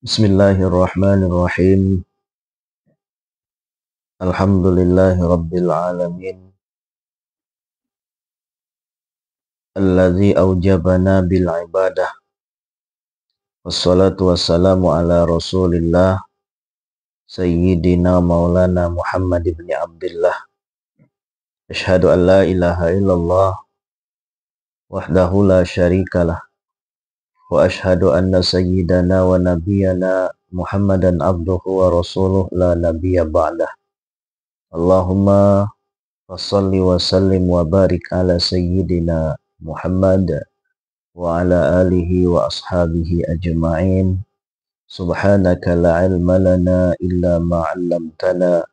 Bismillahirrahmanirrahim. Alhamdulillahi rabbil alamin. Alladzi aujabana bil ibadah. Wassalatu wassalamu ala rasulillah. Sayyidina maulana Muhammad ibn Abdullah. Ashhadu an la ilaha illallah. Wahdahu la syarikalah. Wa ashhadu anna sayyidana wa nabiyana Muhammadan abduhu wa rasuluh la nabiyya ba'dah. Allahumma wassalli wa sallim wa barik ala sayyidina Muhammad wa ala alihi wa ashabihi ajma'in. Subhanaka la ilma lana illa ma 'allamtana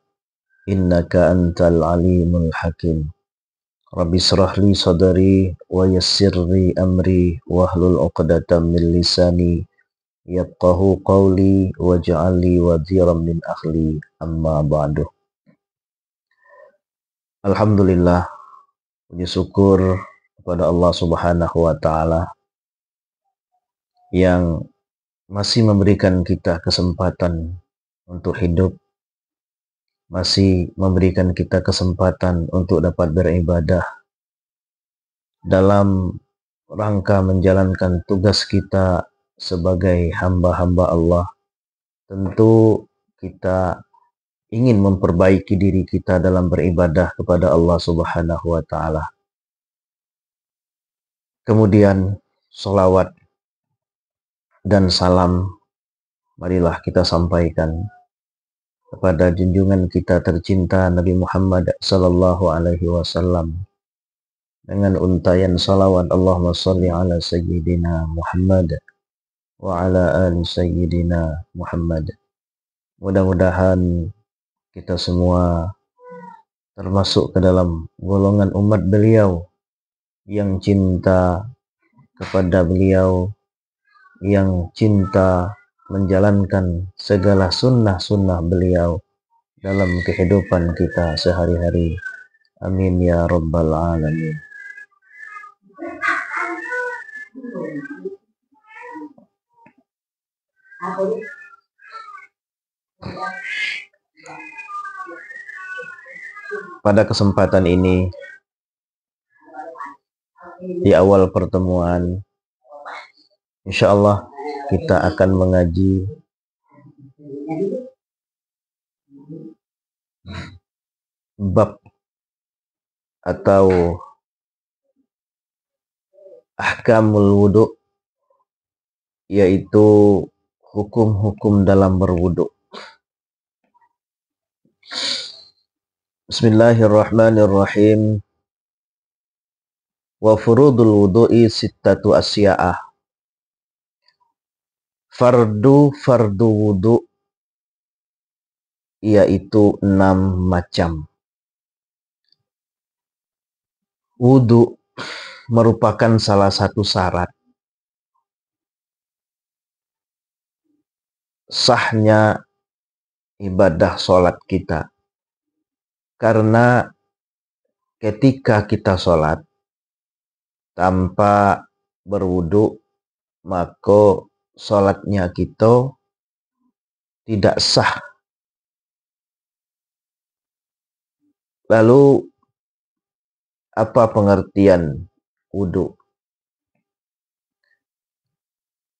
innaka antal alimul hakim. Rabbi israh li sadri wa yassir li amri wahlul 'uqdatam min lisani yafqahu qawli waj'al li waziran min akhli amma ba'du. Alhamdulillah, puji syukur kepada Allah Subhanahu wa taala yang masih memberikan kita kesempatan untuk hidup, masih memberikan kita kesempatan untuk dapat beribadah dalam rangka menjalankan tugas kita sebagai hamba-hamba Allah. Tentu kita ingin memperbaiki diri kita dalam beribadah kepada Allah Subhanahu wa taala. Kemudian sholawat dan salam marilah kita sampaikan kepada junjungan kita tercinta Nabi Muhammad sallallahu alaihi wasallam dengan untayan salawat Allahumma shalli ala sayyidina Muhammad wa ala ali sayyidina Muhammad. Mudah-mudahan kita semua termasuk ke dalam golongan umat beliau yang cinta kepada beliau, yang cinta menjalankan segala sunnah-sunnah beliau dalam kehidupan kita sehari-hari. Amin ya rabbal alamin. Pada kesempatan ini, di awal pertemuan, insya Allah kita akan mengaji bab atau ahkamul wudu, yaitu hukum-hukum dalam berwudu. Bismillahirrahmanirrahim. Wa furudul wudu'i sittatu asya'ah. Fardu wudu yaitu 6 macam. Wudu merupakan salah satu syarat sahnya ibadah sholat kita. Karena ketika kita sholat tanpa berwudu, maka sholatnya kita tidak sah. Lalu apa pengertian wudu?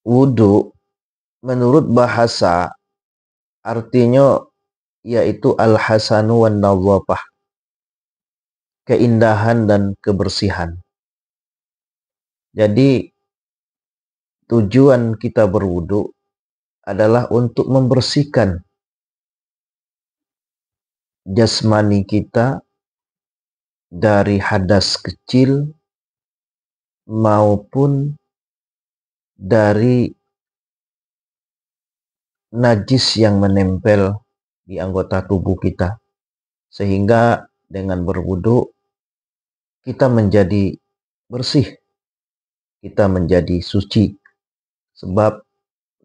Wudu menurut bahasa artinya yaitu al-hasanu wan nadhafah, keindahan dan kebersihan. Jadi tujuan kita berwudu adalah untuk membersihkan jasmani kita dari hadas kecil maupun dari najis yang menempel di anggota tubuh kita, sehingga dengan berwudu kita menjadi bersih, kita menjadi suci, sebab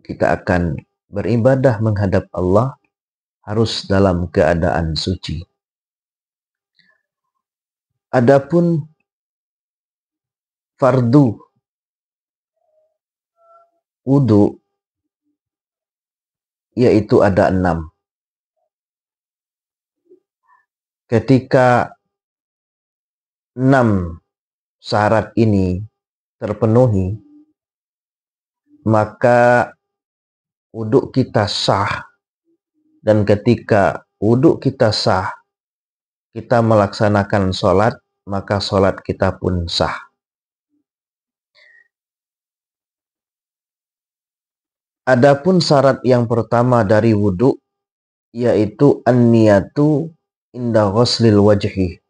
kita akan beribadah menghadap Allah harus dalam keadaan suci. Adapun fardu wudu yaitu ada 6. Ketika 6 syarat ini terpenuhi, maka wudhu kita sah. Dan ketika wudhu kita sah, kita melaksanakan sholat, maka sholat kita pun sah. Adapun syarat yang pertama dari wudhu, yaitu an-niyatu inda ghuslil wajhi.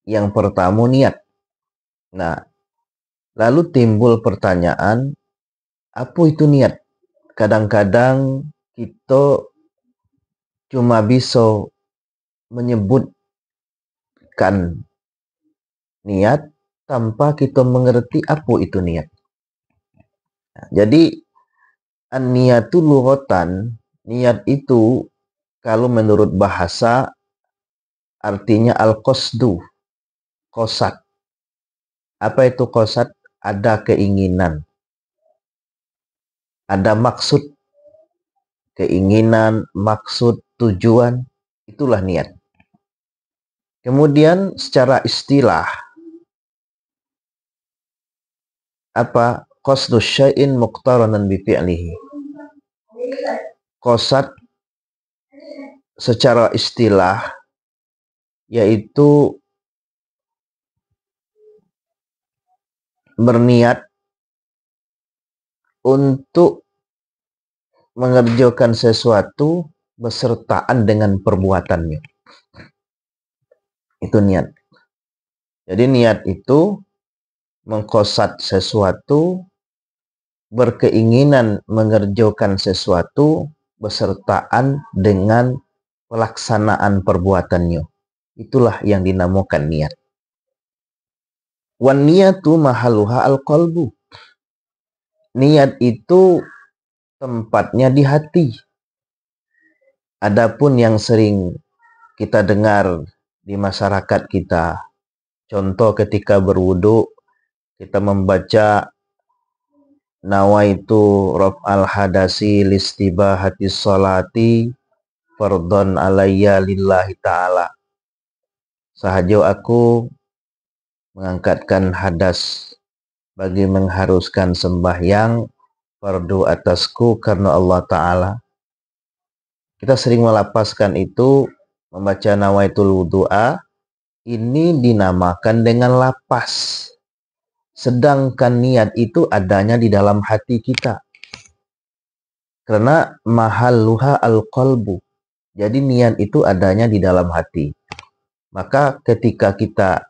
Yang pertama niat. Nah, lalu timbul pertanyaan, apa itu niat? Kadang-kadang kita cuma bisa menyebutkan niat tanpa kita mengerti apa itu niat. Nah, jadi an-niyatu lughatan, niat itu kalau menurut bahasa artinya al-qasdu, qasad. Apa itu qasad? Ada keinginan, ada maksud, keinginan, maksud, tujuan, itulah niat. Kemudian secara istilah, apa? Qasdu syai'in muqtaranan bi fi'lihi. Qasad secara istilah yaitu berniat untuk mengerjakan sesuatu besertaan dengan perbuatannya. Itu niat. Jadi niat itu mengqasad sesuatu, berkeinginan mengerjakan sesuatu besertaan dengan pelaksanaan perbuatannya. Itulah yang dinamakan niat. Wan niyatu mahaluha al-qalbu. Niat itu tempatnya di hati. Adapun yang sering kita dengar di masyarakat kita, contoh ketika berwudu, kita membaca nawaitu raf'al hadasi listibahati sholati fardhon alayya lillahi ta'ala. Sahaja aku mengangkatkan hadas bagi mengharuskan sembahyang fardu atasku karena Allah Ta'ala. Kita sering melapaskan itu, membaca nawaitul wudu'a, ini dinamakan dengan lapas. Sedangkan niat itu adanya di dalam hati kita. Karena mahalluha al-qalbu. Jadi niat itu adanya di dalam hati. Maka ketika kita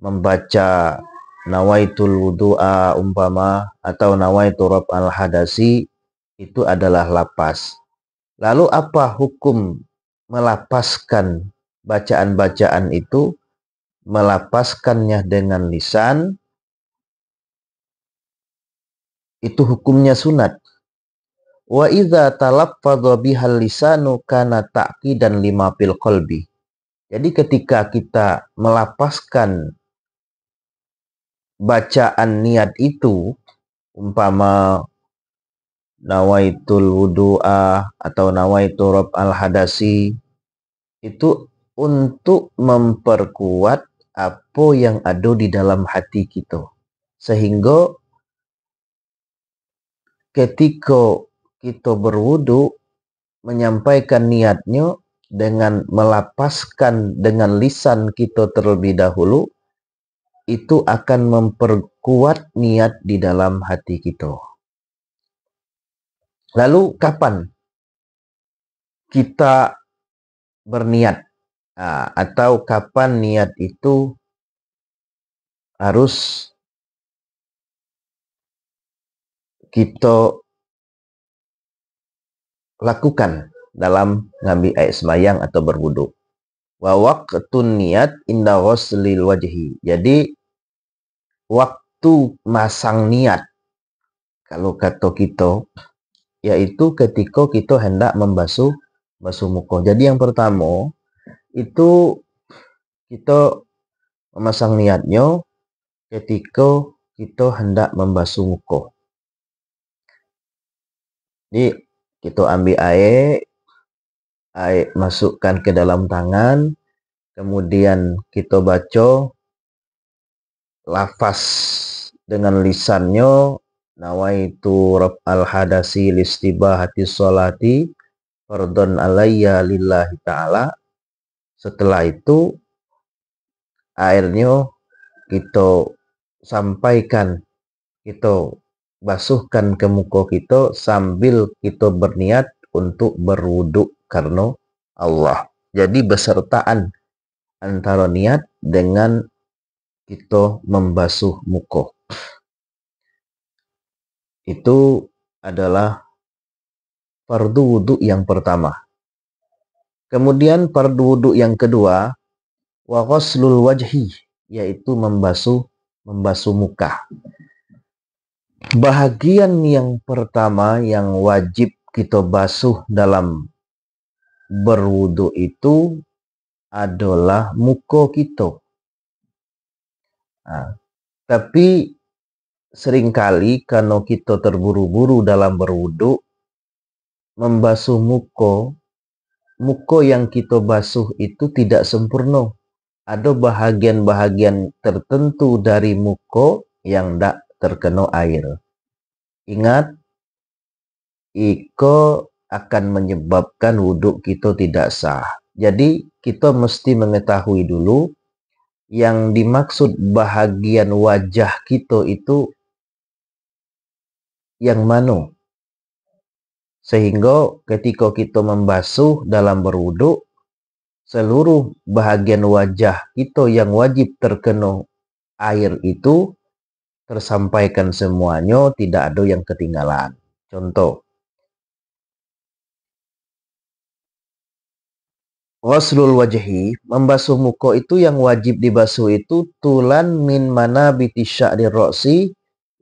membaca nawaitul wudu'a umpama atau nawaitu raf'al hadasi, itu adalah lapas. Lalu apa hukum melapaskan bacaan-bacaan itu? Melapaskannya dengan lisan, itu hukumnya sunat. Wa idza talaffadha bihal lisanu kana ta'qidan lima fil qalbi. Jadi ketika kita melapaskan bacaan niat itu, umpama nawaitul wudu'a atau nawaitu raf'al hadasi, itu untuk memperkuat apa yang ada di dalam hati kita. Sehingga ketika kita berwudu, menyampaikan niatnya dengan melapaskan dengan lisan kita terlebih dahulu, itu akan memperkuat niat di dalam hati kita. Lalu kapan kita berniat? Atau kapan niat itu harus kita lakukan dalam ngambil air sembahyang atau berwudu. Wa waqtun niat inda ghuslil wajhi. Jadi waktu masang niat, kalau kata kita, yaitu ketika kita hendak membasuh muka. Jadi yang pertama itu kita memasang niatnya ketika kita hendak membasuh muka. Jadi Kita ambil air masukkan ke dalam tangan, kemudian kita baca lafaz dengan lisannya, nawaitu raf'al hadasi listibahati sholati fardhon alayya lillahi ta'ala. Setelah itu airnya kita sampaikan, kita basuhkan ke muka kita sambil kita berniat untuk berwuduk karena Allah. Jadi besertaan antara niat dengan kita membasuh muka. Itu adalah fardu wudhu yang pertama. Kemudian fardu wudhu yang kedua, wa ghuslul wajhi, yaitu membasuh muka. Bahagian yang pertama yang wajib kita basuh dalam berwudu itu adalah muka kita. Nah, tapi seringkali karena kita terburu-buru dalam berwudu, membasuh muka yang kita basuh itu tidak sempurna. Ada bahagian-bahagian tertentu dari muka yang tidak terkena air. Ingat, itu akan menyebabkan wudhu kita tidak sah. Jadi kita mesti mengetahui dulu yang dimaksud bahagian wajah kita itu yang mana. Sehingga ketika kita membasuh dalam berwudhu, seluruh bahagian wajah kita yang wajib terkena air itu tersampaikan semuanya, tidak ada yang ketinggalan. Contoh, ghuslul wajhi, membasuh muka itu yang wajib dibasuh itu tulan min manabiti sya'ri ra'si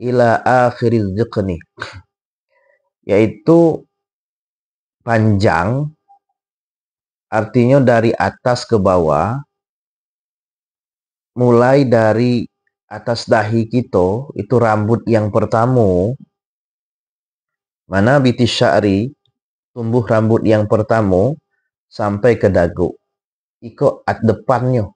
ila akhiriz ziqni, yaitu panjang, artinya dari atas ke bawah, mulai dari atas dahi kita, itu rambut yang pertama, manabiti sya'ri, tumbuh rambut yang pertama, sampai ke dagu. Iko at depannya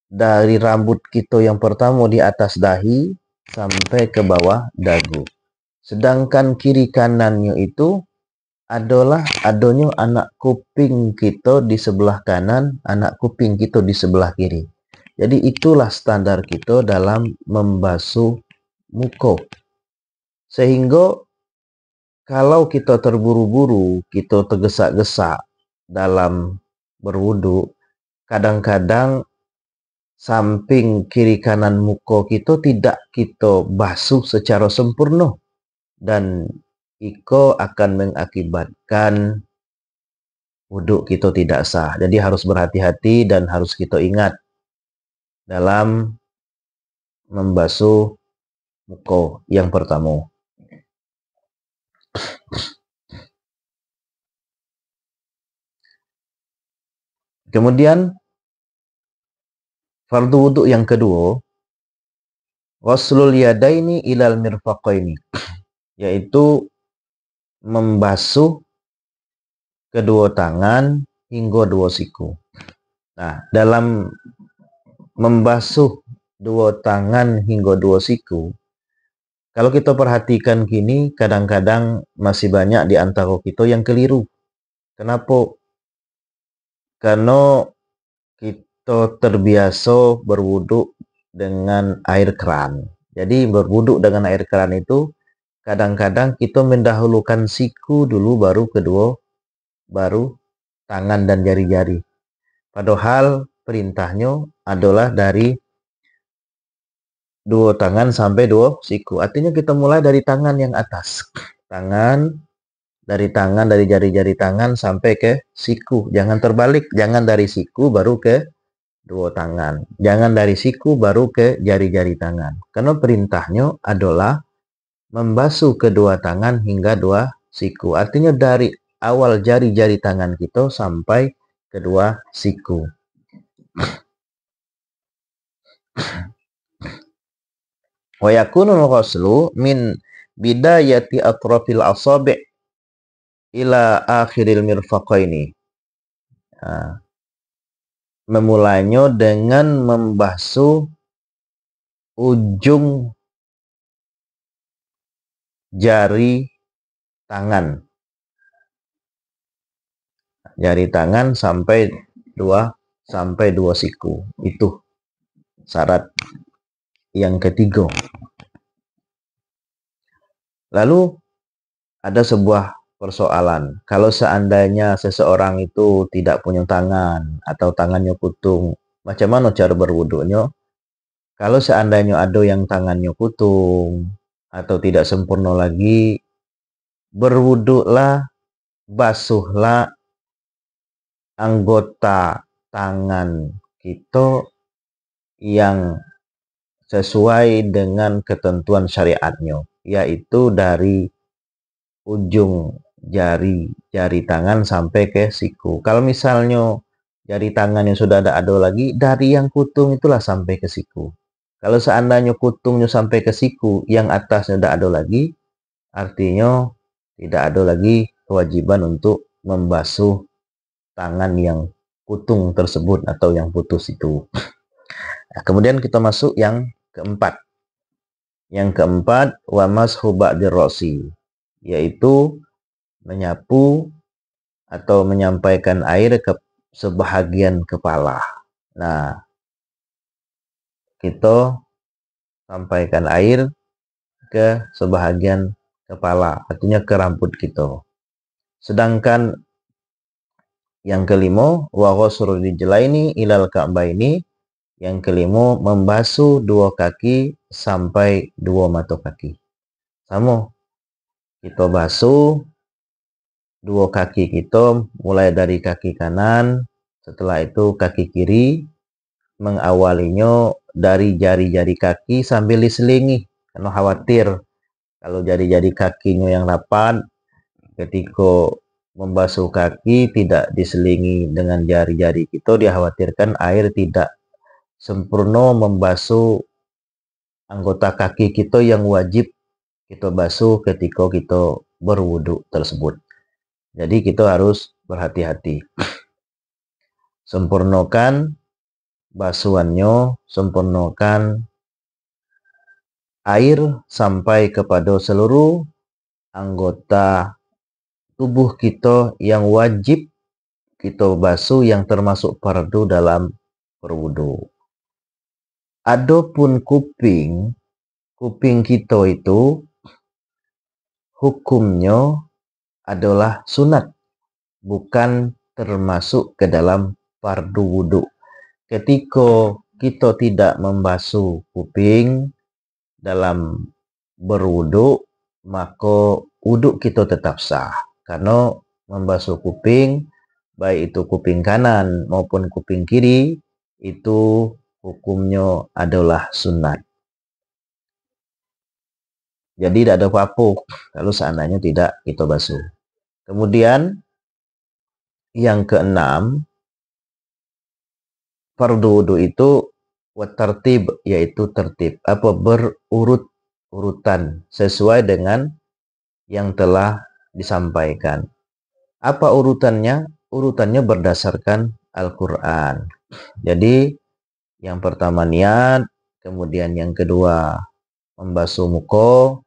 dari rambut kita yang pertama di atas dahi sampai ke bawah dagu. Sedangkan kiri kanannya itu adalah adanya anak kuping kita di sebelah kanan, anak kuping kita di sebelah kiri. Jadi itulah standar kita dalam membasuh muka. Sehingga kalau kita terburu-buru, kita tergesa-gesa dalam berwudu, kadang-kadang samping kiri kanan muka kita tidak kita basuh secara sempurna, dan itu akan mengakibatkan wudu kita tidak sah. Jadi harus berhati-hati dan harus kita ingat dalam membasuh muka yang pertama. Kemudian fardu wudu yang kedua, ghuslul yadaini ilal mirfaqaini, yaitu membasuh kedua tangan hingga dua siku. Nah, dalam membasuh dua tangan hingga dua siku, kalau kita perhatikan gini, kadang-kadang masih banyak di antara kita yang keliru. Kenapa? Karena kita terbiasa berwudu dengan air keran. Jadi berwudu dengan air keran itu kadang-kadang kita mendahulukan siku dulu, baru tangan dan jari-jari. Padahal perintahnya adalah dari dua tangan sampai dua siku. Artinya kita mulai dari tangan yang atas. Dari jari-jari tangan sampai ke siku. Jangan terbalik. Jangan dari siku baru ke dua tangan. Jangan dari siku baru ke jari-jari tangan. Karena perintahnya adalah membasuh kedua tangan hingga dua siku. Artinya dari awal jari-jari tangan kita sampai kedua siku. Wa yakunul ghuslu min bidayati atrafil asabi' ila akhiril mirfaqaini. Nah, memulainya dengan membasuh ujung jari tangan. Jari tangan sampai dua siku. Itu syarat yang ketiga. Lalu ada sebuah persoalan. Kalau seandainya seseorang itu tidak punya tangan atau tangannya kutung, macam mana cara berwudunya? Kalau seandainya ada yang tangannya kutung atau tidak sempurna lagi, berwuduklah, basuhlah anggota tangan kita yang sesuai dengan ketentuan syariatnya, yaitu dari ujung jari tangan sampai ke siku. Kalau misalnya jari tangan yang sudah ada lagi, dari yang kutung itulah sampai ke siku. Kalau seandainya kutungnya sampai ke siku, yang atasnya tidak ada lagi, artinya tidak ada lagi kewajiban untuk membasuh tangan yang kutung tersebut atau yang putus itu. Nah, kemudian kita masuk yang keempat. Yang keempat, wa mashu ba'dir ra'si, yaitu menyapu atau menyampaikan air ke sebahagian kepala. Nah, kita sampaikan air ke sebahagian kepala, artinya ke rambut kita. Sedangkan yang kelima, wa ghusrul rijlaini ilal ka'baini, yang kelima membasuh dua kaki sampai dua mata kaki. Sama, kita basuh dua kaki kita mulai dari kaki kanan, setelah itu kaki kiri, mengawalinya dari jari-jari kaki sambil diselingi, karena khawatir kalau jari-jari kakinya yang rapat, ketika membasuh kaki tidak diselingi dengan jari-jari kita, dikhawatirkan air tidak sempurna membasuh anggota kaki kita yang wajib kita basuh ketika kita berwudu tersebut. Jadi kita harus berhati-hati. Sempurnakan basuhannya, sempurnakan air sampai kepada seluruh anggota tubuh kita yang wajib kita basuh, yang termasuk fardu dalam berwudu. Adapun kuping kita itu hukumnya adalah sunat, bukan termasuk ke dalam fardu wudu. Ketika kita tidak membasuh kuping dalam berwudu, maka wudu kita tetap sah. Karena membasuh kuping, baik itu kuping kanan maupun kuping kiri, itu hukumnya adalah sunat. Jadi tidak ada apa-apa kalau seandainya tidak kita basuh. Kemudian yang keenam, fardu wudu itu watartib, yaitu tertib, berurutan sesuai dengan yang telah disampaikan. Apa urutannya? Urutannya berdasarkan Al-Quran. Jadi yang pertama niat, kemudian yang kedua membasuh muka,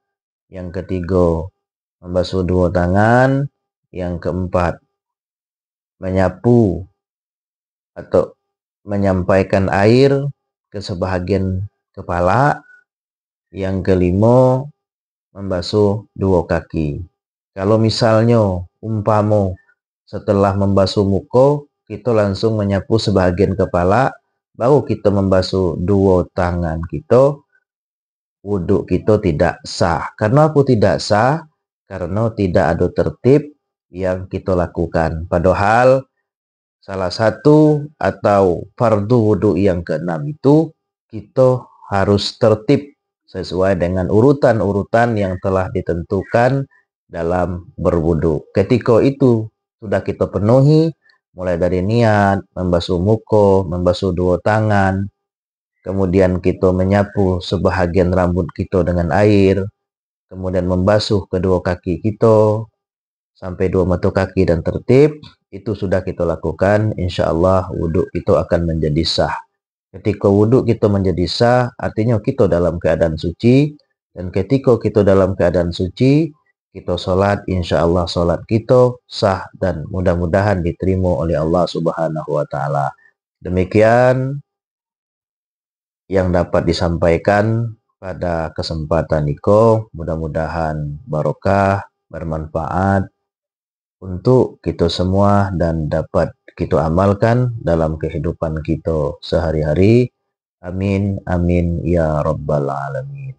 yang ketiga membasuh dua tangan, yang keempat menyapu atau menyampaikan air ke sebahagian kepala, yang kelima membasuh dua kaki. Kalau misalnya umpama setelah membasuh muka kita langsung menyapu sebahagian kepala, baru kita membasuh dua tangan kita, wudhu kita tidak sah. Karena aku tidak sah? Karena tidak ada tertib yang kita lakukan. Padahal salah satu atau fardu wudhu yang keenam itu kita harus tertib sesuai dengan urutan-urutan yang telah ditentukan dalam berwudhu. Ketika itu sudah kita penuhi, mulai dari niat, membasuh muka, membasuh dua tangan, kemudian kita menyapu sebahagian rambut kita dengan air, kemudian membasuh kedua kaki kita sampai dua mata kaki dan tertib, itu sudah kita lakukan, insya Allah wudhu itu akan menjadi sah. Ketika wudhu kita menjadi sah, artinya kita dalam keadaan suci, dan ketika kita dalam keadaan suci, kita sholat, insya Allah sholat kita sah dan mudah-mudahan diterima oleh Allah Subhanahu wa Ta'ala. Demikian yang dapat disampaikan pada kesempatan ini, mudah-mudahan barokah, bermanfaat untuk kita semua dan dapat kita amalkan dalam kehidupan kita sehari-hari. Amin, amin, ya rabbal alamin.